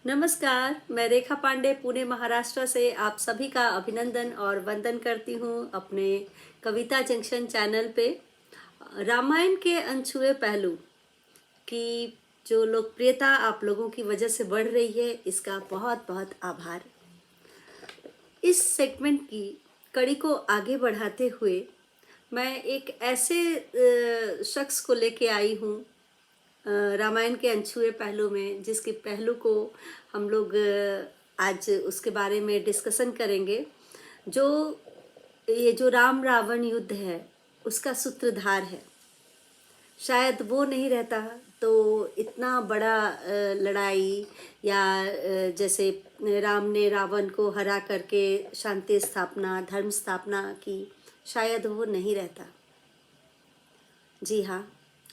नमस्कार, मैं रेखा पांडे पुणे महाराष्ट्र से आप सभी का अभिनंदन और वंदन करती हूँ अपने कविता जंक्शन चैनल पे। रामायण के अनछुए पहलू की जो लोकप्रियता आप लोगों की वजह से बढ़ रही है, इसका बहुत बहुत आभार। इस सेगमेंट की कड़ी को आगे बढ़ाते हुए मैं एक ऐसे शख्स को लेके आई हूँ रामायण के अनछुए पहलू में, जिसके पहलू को हम लोग आज उसके बारे में डिस्कशन करेंगे। जो ये जो राम रावण युद्ध है, उसका सूत्रधार है। शायद वो नहीं रहता तो इतना बड़ा लड़ाई या जैसे राम ने रावण को हरा करके शांति स्थापना, धर्म स्थापना की, शायद वो नहीं रहता। जी हाँ,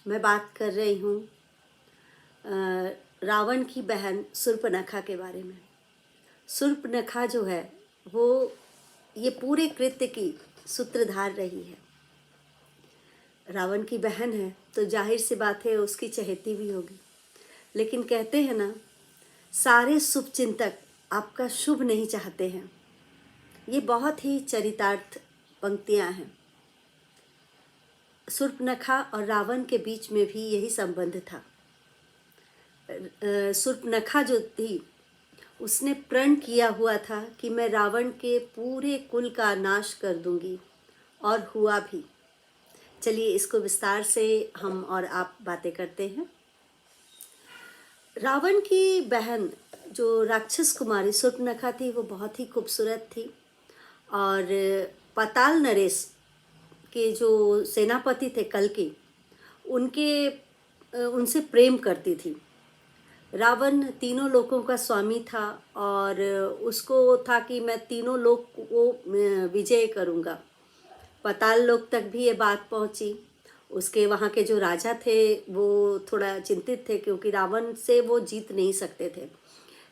मैं बात कर रही हूँ रावण की बहन शूर्पणखा के बारे में। शूर्पणखा जो है वो ये पूरे कृत्य की सूत्रधार रही है। रावण की बहन है तो जाहिर सी बात है उसकी चहेती भी होगी। लेकिन कहते हैं ना, सारे शुभचिंतक आपका शुभ नहीं चाहते हैं। ये बहुत ही चरितार्थ पंक्तियां हैं। शूर्पणखा और रावण के बीच में भी यही संबंध था। शूर्पणखा जो थी, उसने प्रण किया हुआ था कि मैं रावण के पूरे कुल का नाश कर दूंगी, और हुआ भी। चलिए इसको विस्तार से हम और आप बातें करते हैं। रावण की बहन जो राक्षस कुमारी शूर्पणखा थी, वो बहुत ही खूबसूरत थी और पाताल नरेश के जो सेनापति थे कल्कि, उनसे प्रेम करती थी। रावण तीनों लोकों का स्वामी था और उसको था कि मैं तीनों लोक को विजय करूंगा। पाताल लोक तक भी ये बात पहुंची। उसके वहाँ के जो राजा थे वो थोड़ा चिंतित थे, क्योंकि रावण से वो जीत नहीं सकते थे।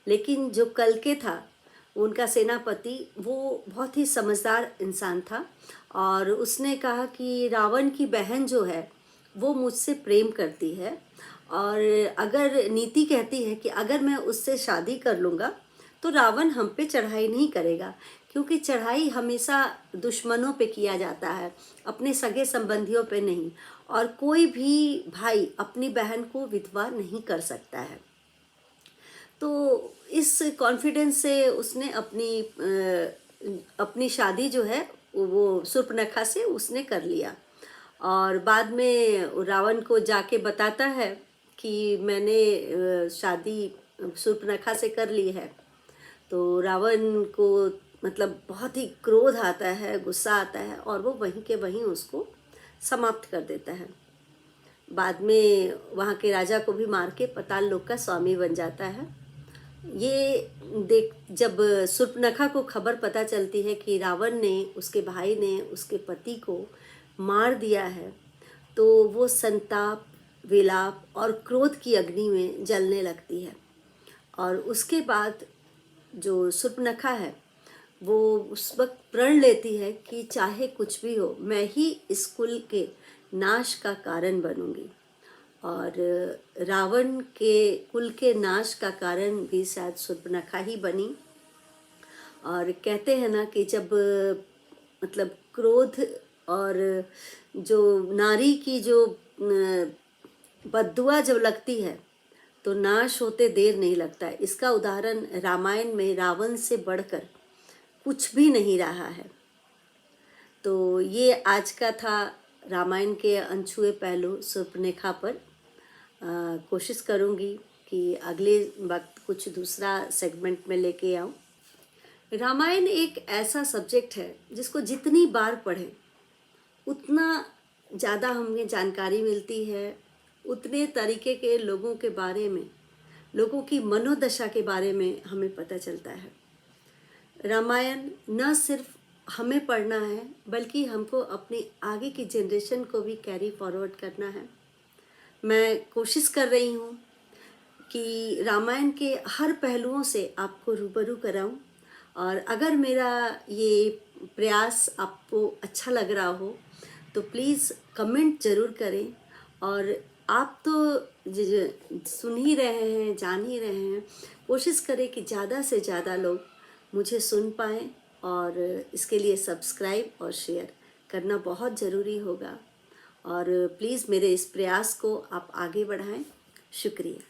लेकिन जो कल्कि था, उनका सेनापति, वो बहुत ही समझदार इंसान था और उसने कहा कि रावण की बहन जो है वो मुझसे प्रेम करती है, और अगर नीति कहती है कि अगर मैं उससे शादी कर लूँगा तो रावण हम पे चढ़ाई नहीं करेगा, क्योंकि चढ़ाई हमेशा दुश्मनों पे किया जाता है, अपने सगे संबंधियों पे नहीं। और कोई भी भाई अपनी बहन को विधवा नहीं कर सकता है। तो इस कॉन्फिडेंस से उसने अपनी शादी जो है वो शूर्पणखा से उसने कर लिया। और बाद में रावण को जाके बताता है कि मैंने शादी शूर्पणखा से कर ली है। तो रावण को मतलब बहुत ही क्रोध आता है, गुस्सा आता है, और वो वहीं के वहीं उसको समाप्त कर देता है। बाद में वहाँ के राजा को भी मार के पाताल लोक का स्वामी बन जाता है। ये देख जब शूर्पणखा को खबर पता चलती है कि रावण ने, उसके भाई ने उसके पति को मार दिया है, तो वो संताप, विलाप और क्रोध की अग्नि में जलने लगती है। और उसके बाद जो शूर्पणखा है वो उस वक्त प्रण लेती है कि चाहे कुछ भी हो, मैं ही इस कुल के नाश का कारण बनूंगी। और रावण के कुल के नाश का कारण भी शायद शूर्पणखा ही बनी। और कहते हैं ना कि जब मतलब क्रोध और जो नारी की जो बद्दुआ जब लगती है तो नाश होते देर नहीं लगता है। इसका उदाहरण रामायण में रावण से बढ़कर कुछ भी नहीं रहा है। तो ये आज का था रामायण के अनछुए पहलू शूर्पणखा पर। कोशिश करूँगी कि अगले वक्त कुछ दूसरा सेगमेंट में लेके आऊँ। रामायण एक ऐसा सब्जेक्ट है जिसको जितनी बार पढ़ें उतना ज़्यादा हमें जानकारी मिलती है, उतने तरीके के लोगों के बारे में, लोगों की मनोदशा के बारे में हमें पता चलता है। रामायण न सिर्फ हमें पढ़ना है, बल्कि हमको अपनी आगे की जनरेशन को भी कैरी फॉरवर्ड करना है। मैं कोशिश कर रही हूँ कि रामायण के हर पहलुओं से आपको रूबरू कराऊं। और अगर मेरा ये प्रयास आपको अच्छा लग रहा हो तो प्लीज़ कमेंट ज़रूर करें। और आप तो सुन ही रहे हैं, जान ही रहे हैं। कोशिश करें कि ज़्यादा से ज़्यादा लोग मुझे सुन पाएँ, और इसके लिए सब्सक्राइब और शेयर करना बहुत ज़रूरी होगा। और प्लीज़ मेरे इस प्रयास को आप आगे बढ़ाएं। शुक्रिया।